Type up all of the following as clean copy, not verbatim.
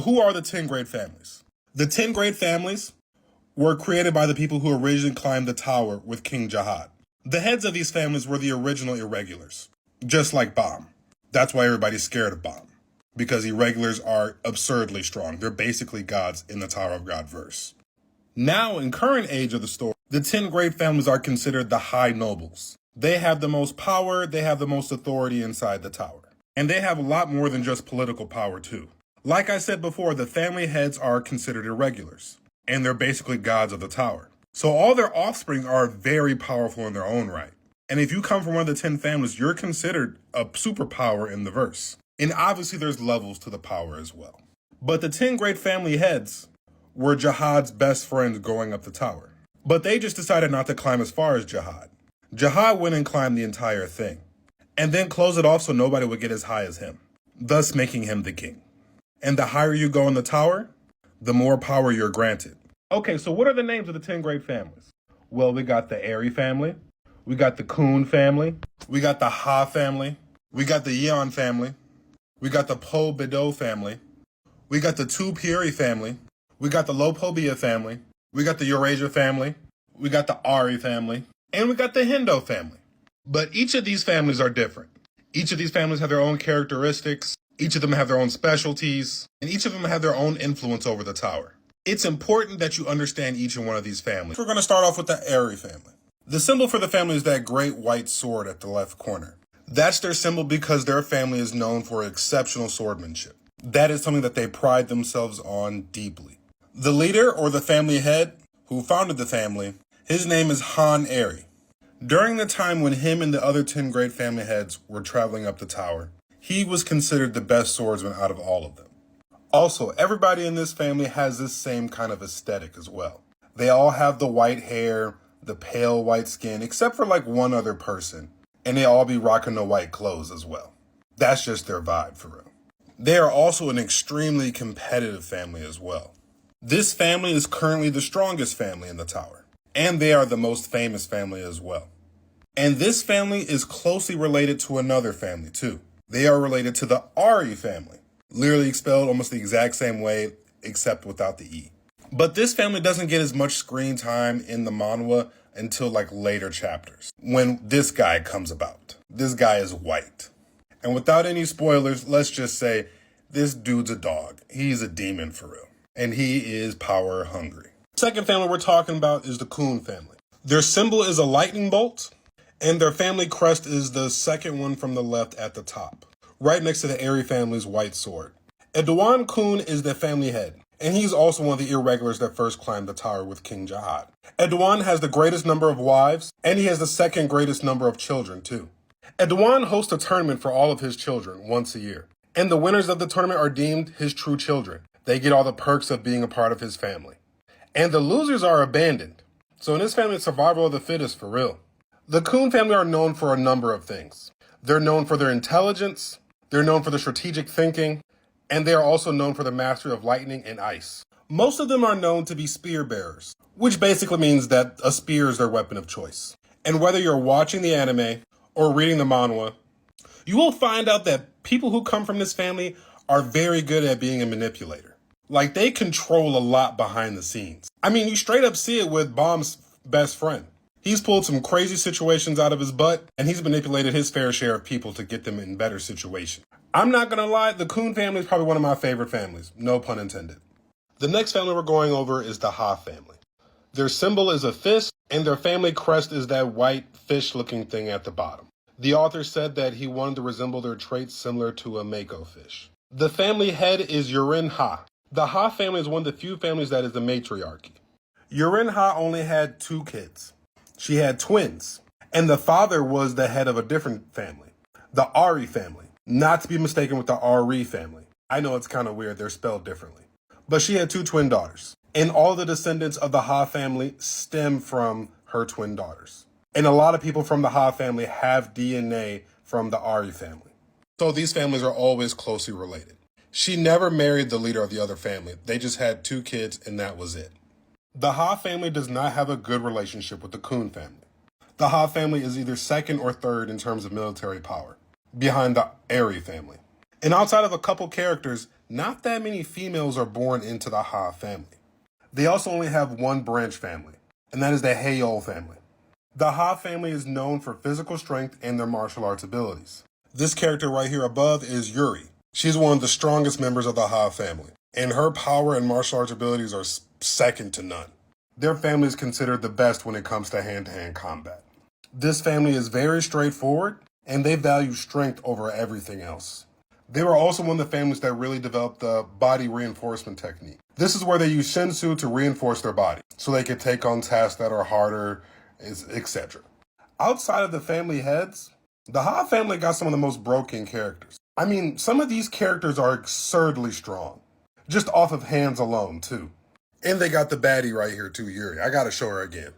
Who are the 10 great families? The 10 great families were created by the people who originally climbed the tower with King Jahad. The heads of these families were the original irregulars, just like Bam. That's why everybody's scared of Bam, because irregulars are absurdly strong. They're basically gods in the Tower of God verse. Now, in current age of the story, the 10 great families are considered the high nobles. They have the most power, they have the most authority inside the tower. And they have a lot more than just political power too. Like I said before, the family heads are considered irregulars, and they're basically gods of the tower. So all their offspring are very powerful in their own right. And if you come from one of the 10 families, you're considered a superpower in the verse. And obviously there's levels to the power as well. But the 10 great family heads were Jahad's best friends going up the tower. But they just decided not to climb as far as Jahad. Jahad went and climbed the entire thing, and then closed it off so nobody would get as high as him, thus making him the king. And the higher you go in the tower, the more power you're granted. Okay, so what are the names of the 10 great families? Well, we got the Arie family, we got the Khun family, we got the Ha family, we got the Yeon family, we got the Po Bidau family, we got the Perie family, we got the Po Bia family, we got the Eurasia family, we got the Arie family, and we got the Hendo family. But each of these families are different. Each of these families have their own characteristics, each of them have their own specialties, and each of them have their own influence over the tower. It's important that you understand each and one of these families. We're going to start off with the Arie family. The symbol for the family is that great white sword at the left corner. That's their symbol because their family is known for exceptional swordsmanship. That is something that they pride themselves on deeply. The leader, or the family head, who founded the family, his name is Arie. During the time when him and the other 10 great family heads were traveling up the tower, he was considered the best swordsman out of all of them. Also, everybody in this family has this same kind of aesthetic as well. They all have the white hair, the pale white skin, except for like one other person. And they all be rocking the white clothes as well. That's just their vibe for real. They are also an extremely competitive family as well. This family is currently the strongest family in the tower. And they are the most famous family as well. And this family is closely related to another family too. They are related to the Arie family. Literally spelled almost the exact same way, except without the E. But this family doesn't get as much screen time in the manhwa until like later chapters, when this guy comes about. This guy is white. And without any spoilers, let's just say this dude's a dog. He's a demon for real. And he is power hungry. The second family we're talking about is the Khun family. Their symbol is a lightning bolt, and their family crest is the second one from the left at the top, right next to the Arie family's white sword. Edwan Khun is the family head, and he's also one of the irregulars that first climbed the tower with King Jahad. Edwan has the greatest number of wives, and he has the second greatest number of children too. Edwan hosts a tournament for all of his children once a year, and the winners of the tournament are deemed his true children. They get all the perks of being a part of his family. And the losers are abandoned. So in this family, it's survival of the fittest for real. The Khun family are known for a number of things. They're known for their intelligence, they're known for their strategic thinking, and they are also known for the mastery of lightning and ice. Most of them are known to be spear bearers, which basically means that a spear is their weapon of choice. And whether you're watching the anime or reading the manhwa, you will find out that people who come from this family are very good at being a manipulator. Like, they control a lot behind the scenes. I mean, you straight up see it with Bam's best friend. He's pulled some crazy situations out of his butt, and he's manipulated his fair share of people to get them in better situations. I'm not gonna lie, the Khun family is probably one of my favorite families. No pun intended. The next family we're going over is the Ha family. Their symbol is a fist, and their family crest is that white fish-looking thing at the bottom. The author said that he wanted to resemble their traits similar to a mako fish. The family head is Yurin Ha. The Ha family is one of the few families that is a matriarchy. Yurin Ha only had 2 kids. She had twins, and the father was the head of a different family, the Arie family, not to be mistaken with the Arie family. I know it's kind of weird, they're spelled differently. But she had 2 twin daughters, and all the descendants of the Ha family stem from her twin daughters. And a lot of people from the Ha family have DNA from the Arie family. So these families are always closely related. She never married the leader of the other family. They just had 2 kids, and that was it. The Ha family does not have a good relationship with the Khun family. The Ha family is either second or third in terms of military power, behind the Arie family. And outside of a couple characters, not that many females are born into the Ha family. They also only have one branch family, and that is the Heo family. The Ha family is known for physical strength and their martial arts abilities. This character right here above is Yuri. She's one of the strongest members of the Ha family, and her power and martial arts abilities are second to none. Their family is considered the best when it comes to hand-to-hand combat. This family is very straightforward, and they value strength over everything else. They were also one of the families that really developed the body reinforcement technique. This is where they use Shinsu to reinforce their body, so they could take on tasks that are harder, etc. Outside of the family heads, the Ha family got some of the most broken characters. I mean, some of these characters are absurdly strong, just off of hands alone, too. And they got the baddie right here, too, Yuri. I gotta show her again.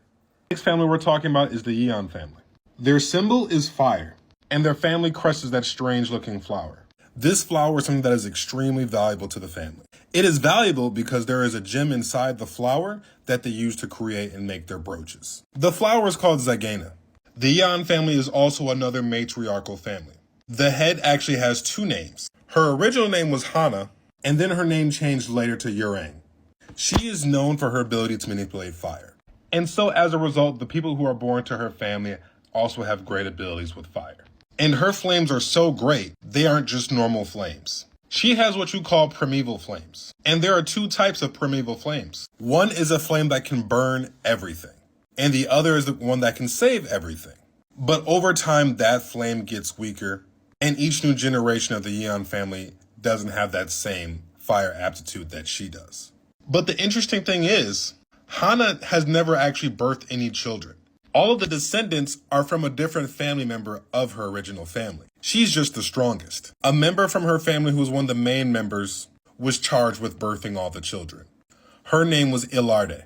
The next family we're talking about is the Yeon family. Their symbol is fire, and their family crest is that strange-looking flower. This flower is something that is extremely valuable to the family. It is valuable because there is a gem inside the flower that they use to create and make their brooches. The flower is called Zagena. The Yeon family is also another matriarchal family. The head actually has two names. Her original name was Hana, and then her name changed later to Urang. She is known for her ability to manipulate fire. And so as a result, the people who are born to her family also have great abilities with fire. And her flames are so great, they aren't just normal flames. She has what you call primeval flames. And there are two types of primeval flames. One is a flame that can burn everything, and the other is the one that can save everything. But over time, that flame gets weaker, and each new generation of the Yeon family doesn't have that same fire aptitude that she does. But the interesting thing is, Hana has never actually birthed any children. All of the descendants are from a different family member of her original family. She's just the strongest. A member from her family who was one of the main members was charged with birthing all the children. Her name was Ilarde,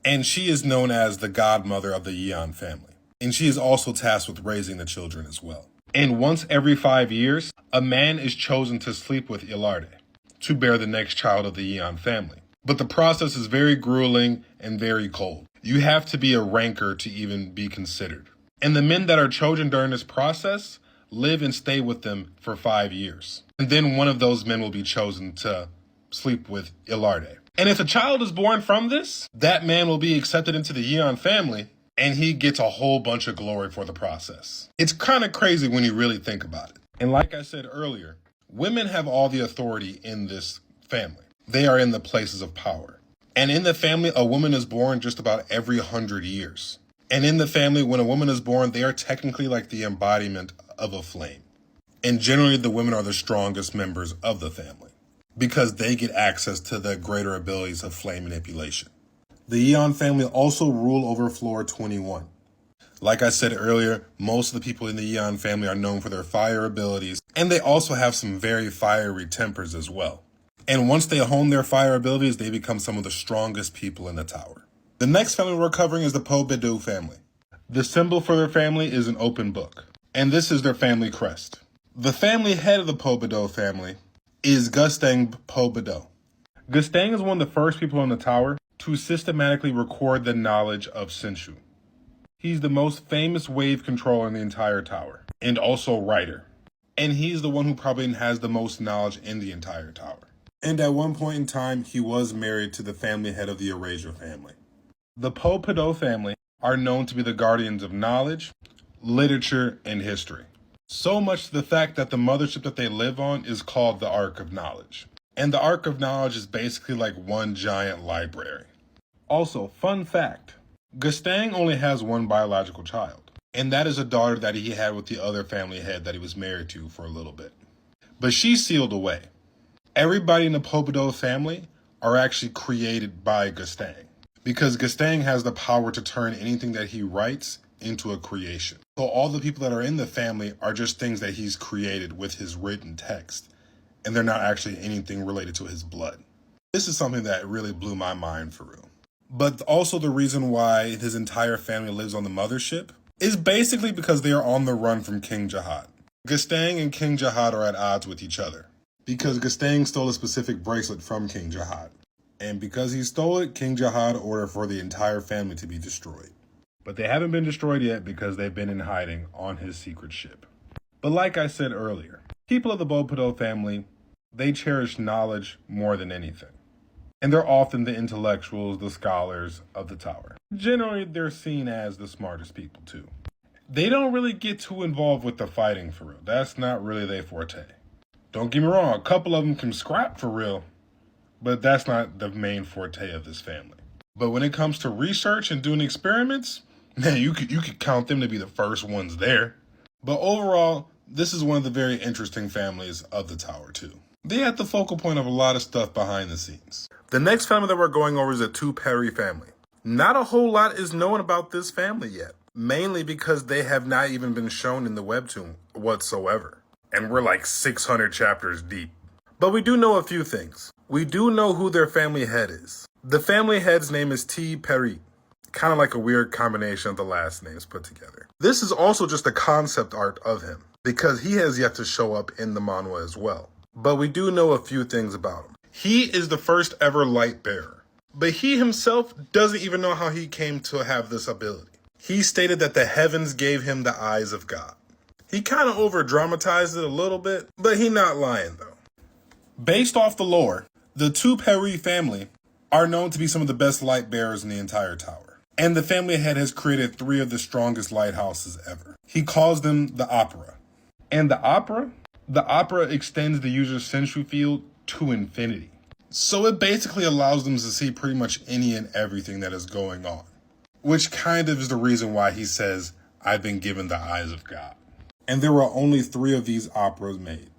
and she is known as the godmother of the Yeon family. And she is also tasked with raising the children as well. And once every 5 years, a man is chosen to sleep with Ilarde to bear the next child of the Yeon family. But the process is very grueling and very cold. You have to be a ranker to even be considered. And the men that are chosen during this process live and stay with them for 5 years. And then one of those men will be chosen to sleep with Ilarde. And if a child is born from this, that man will be accepted into the Yeon family, and he gets a whole bunch of glory for the process. It's kind of crazy when you really think about it. And like I said earlier, women have all the authority in this family. They are in the places of power. And in the family, a woman is born just about every 100 years. And in the family, when a woman is born, they are technically like the embodiment of a flame. And generally, the women are the strongest members of the family because they get access to the greater abilities of flame manipulation. The Yeon family also rule over Floor 21. Like I said earlier, most of the people in the Yeon family are known for their fire abilities, and they also have some very fiery tempers as well. And once they hone their fire abilities, they become some of the strongest people in the tower. The next family we're covering is the Po Bidau family. The symbol for their family is an open book, and this is their family crest. The family head of the Po Bidau family is Gustang Po Bidau. Gustang is one of the first people in the tower to systematically record the knowledge of Senshu. He's the most famous wave controller in the entire tower, and also writer. And he's the one who probably has the most knowledge in the entire tower. And at one point in time, he was married to the family head of the Eurasia family. The Po Bidau family are known to be the guardians of knowledge, literature, and history. So much to the fact that the mothership that they live on is called the Ark of Knowledge. And the Ark of Knowledge is basically like one giant library. Also, fun fact, Gustang only has one biological child. And that is a daughter that he had with the other family head that he was married to for a little bit. But she's sealed away. Everybody in the Po Bidau family are actually created by Gustang, because Gustang has the power to turn anything that he writes into a creation. So all the people that are in the family are just things that he's created with his written text, and they're not actually anything related to his blood. This is something that really blew my mind for real. But also the reason why his entire family lives on the mothership is basically because they are on the run from King Jahad. Gustang and King Jahad are at odds with each other, because Gustang stole a specific bracelet from King Jahad. And because he stole it, King Jahad ordered for the entire family to be destroyed. But they haven't been destroyed yet because they've been in hiding on his secret ship. But like I said earlier, people of the Po Bidau family They cherish knowledge more than anything. And they're often the intellectuals, the scholars of the tower. Generally, they're seen as the smartest people too. They don't really get too involved with the fighting for real. That's not really their forte. Don't get me wrong, a couple of them can scrap for real, but that's not the main forte of this family. But when it comes to research and doing experiments, man, you could count them to be the first ones there. But overall, this is one of the very interesting families of the tower too. They at the focal point of a lot of stuff behind the scenes. The next family that we're going over is the Perie family. Not a whole lot is known about this family yet, mainly because they have not even been shown in the webtoon whatsoever. And we're like 600 chapters deep. But we do know a few things. We do know who their family head is. The family head's name is Perie. Kind of like a weird combination of the last names put together. This is also just a concept art of him, because he has yet to show up in the manhwa as well. But we do know a few things about him. He is the first ever light bearer, but he himself doesn't even know how he came to have this ability. He stated that the heavens gave him the eyes of God. He kind of over-dramatized it a little bit, but he not lying though. Based off the lore, the Perie family are known to be some of the best light bearers in the entire tower. And the family head has created 3 of the strongest lighthouses ever. He calls them the opera. And the opera extends the user's sensory field to infinity. So it basically allows them to see pretty much any and everything that is going on. Which kind of is the reason why he says, I've been given the eyes of God. And there were only 3 of these operas made.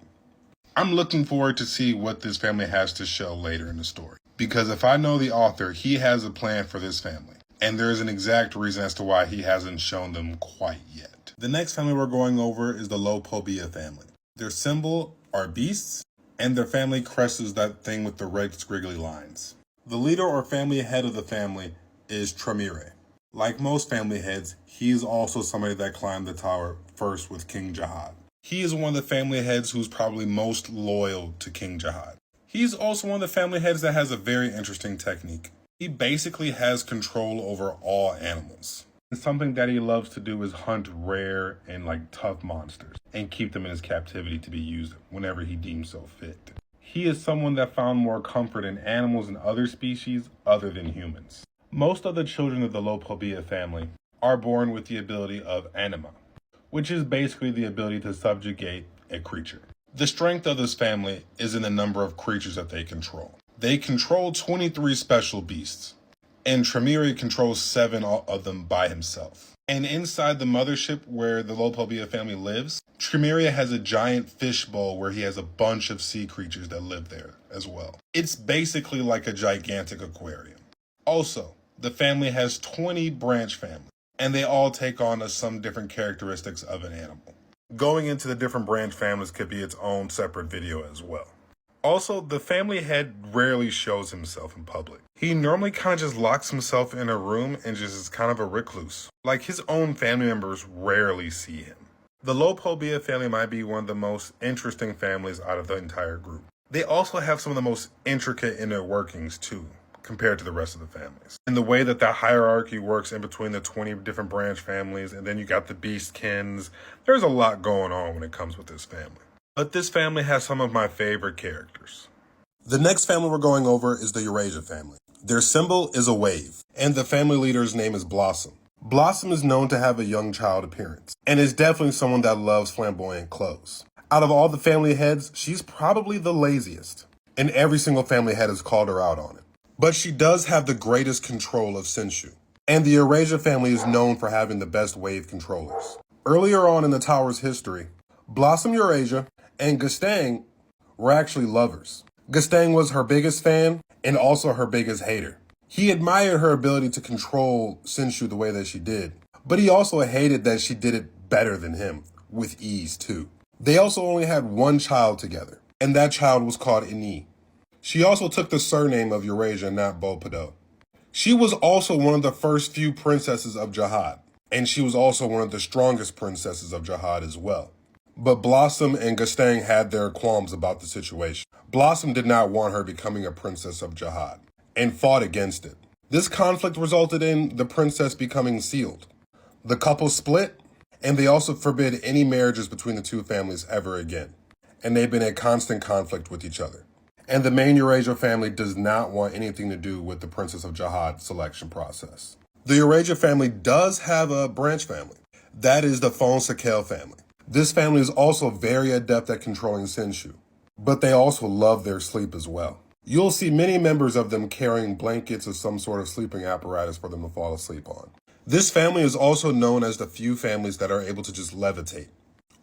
I'm looking forward to see what this family has to show later in the story. Because if I know the author, he has a plan for this family. And there is an exact reason as to why he hasn't shown them quite yet. The next family we're going over is the Po Bia family. Their symbol are beasts, and their family crest is that thing with the red squiggly lines. The leader or family head of the family is Tremere. Like most family heads, he is also somebody that climbed the tower first with King Jahad. He is one of the family heads who's probably most loyal to King Jahad. He's also one of the family heads that has a very interesting technique. He basically has control over all animals. And something that he loves to do is hunt rare and tough monsters and keep them in his captivity to be used whenever he deems so fit. He is someone that found more comfort in animals and other species other than humans. Most of the children of the Po Bia family are born with the ability of anima, which is basically the ability to subjugate a creature. The strength of this family is in the number of creatures that they control. They control 23 special beasts, and Tremere controls 7 of them by himself. And inside the mothership where the Po Bia family lives, Tremere has a giant fish bowl where he has a bunch of sea creatures that live there as well. It's basically like a gigantic aquarium. Also, the family has 20 branch families, and they all take on some different characteristics of an animal. Going into the different branch families could be its own separate video as well. Also, the family head rarely shows himself in public. He normally kind of just locks himself in a room and just is kind of a recluse. Like his own family members rarely see him. The Po Bia family might be one of the most interesting families out of the entire group. They also have some of the most intricate inner workings too, compared to the rest of the families. And the way that the hierarchy works in between the 20 different branch families, and then you got the beastkins, there's a lot going on when it comes with this family. But this family has some of my favorite characters. The next family we're going over is the Eurasia family. Their symbol is a wave, and the family leader's name is Blossom. Blossom is known to have a young child appearance, and is definitely someone that loves flamboyant clothes. Out of all the family heads, she's probably the laziest, and every single family head has called her out on it. But she does have the greatest control of Senshu, and the Eurasia family is known for having the best wave controllers. Earlier on in the tower's history, Blossom Eurasia and Gastang were actually lovers. Gastang was her biggest fan and also her biggest hater. He admired her ability to control Senshu the way that she did, but he also hated that she did it better than him, with ease too. They also only had one child together, and that child was called Ini. She also took the surname of Eurasia, not Bidau. She was also one of the first few princesses of Jahad, and she was also one of the strongest princesses of Jahad as well. But Blossom and Gastang had their qualms about the situation. Blossom did not want her becoming a princess of Jahad, and fought against it. This conflict resulted in the princess becoming sealed. The couple split, and they also forbid any marriages between the two families ever again. and they've been in constant conflict with each other. And the main Eurasia family does not want anything to do with the Princess of Jahad selection process. The Eurasia family does have a branch family. That is the Fonseca family. This family is also very adept at controlling Senshu, but they also love their sleep as well. You'll see many members of them carrying blankets or some sort of sleeping apparatus for them to fall asleep on. This family is also known as the few families that are able to just levitate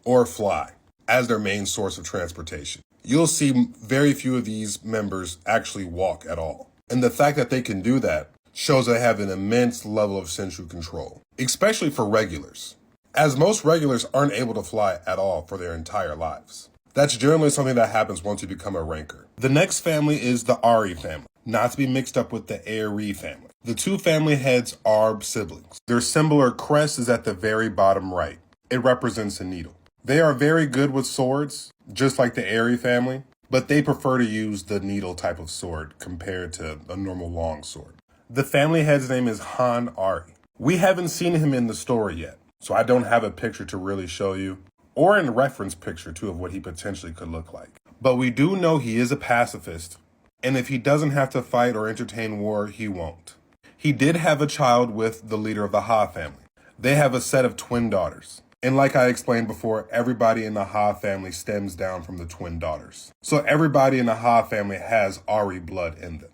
or fly as their main source of transportation. You'll see very few of these members actually walk at all. And the fact that they can do that shows they have an immense level of Senshu control, especially for regulars, as most regulars aren't able to fly at all for their entire lives. That's generally something that happens once you become a ranker. The next family is the Arie family, not to be mixed up with the Arie family. The two family heads are siblings. Their symbol or crest is at the very bottom right. It represents a needle. They are very good with swords, just like the Arie family, but they prefer to use the needle type of sword compared to a normal long sword. The family head's name is Han Arie. We haven't seen him in the story yet, so I don't have a picture to really show you, or a reference picture too of what he potentially could look like. But we do know he is a pacifist, and if he doesn't have to fight or entertain war, he won't. He did have a child with the leader of the Ha family. They have a set of twin daughters. And like I explained before, everybody in the Ha family stems down from the twin daughters. So everybody in the Ha family has Arie blood in them.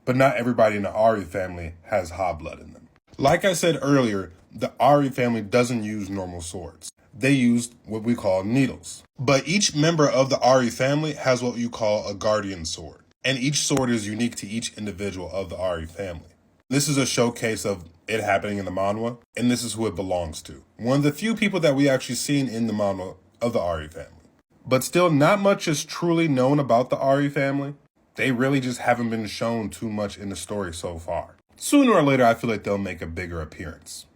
But not everybody in the Arie family has Ha blood in them. Like I said earlier, the Arie family doesn't use normal swords. They use what we call needles. But each member of the Arie family has what you call a guardian sword. And each sword is unique to each individual of the Arie family. This is a showcase of it happening in the manhwa, and this is who it belongs to. One of the few people that we actually seen in the manhwa of the Arie family. But still, not much is truly known about the Arie family. They really just haven't been shown too much in the story so far. Sooner or later, I feel like they'll make a bigger appearance.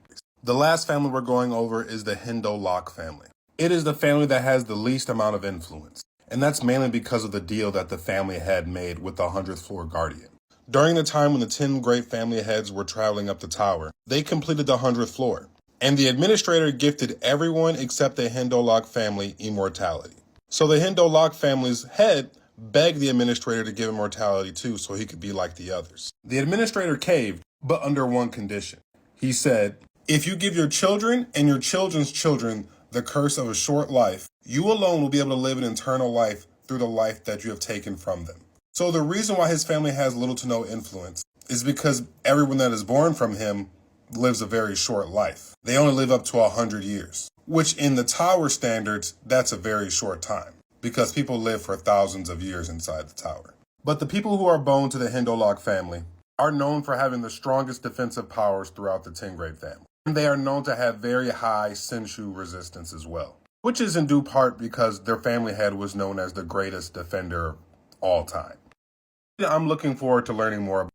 The last family we're going over is the Hendo Lok family. It is the family that has the least amount of influence, and that's mainly because of the deal that the family had made with the 100th floor guardian. During the time when the 10 great family heads were traveling up the tower, they completed the 100th floor, and the administrator gifted everyone except the Hendo Lok family immortality. So the Hendo Lok family's head begged the administrator to give immortality too so he could be like the others. The administrator caved, but under one condition. He said, "If you give your children and your children's children the curse of a short life, you alone will be able to live an eternal life through the life that you have taken from them." So the reason why his family has little to no influence is because everyone that is born from him lives a very short life. They only live up to 100 years, which in the tower standards, that's a very short time because people live for thousands of years inside the tower. But the people who are born to the Hendo Lok family are known for having the strongest defensive powers throughout the 10 great family. And they are known to have very high Senshu resistance as well, which is in due part because their family head was known as the greatest defender of all time. I'm looking forward to learning more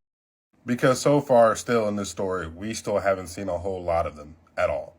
because so far still in this story, we still haven't seen a whole lot of them at all.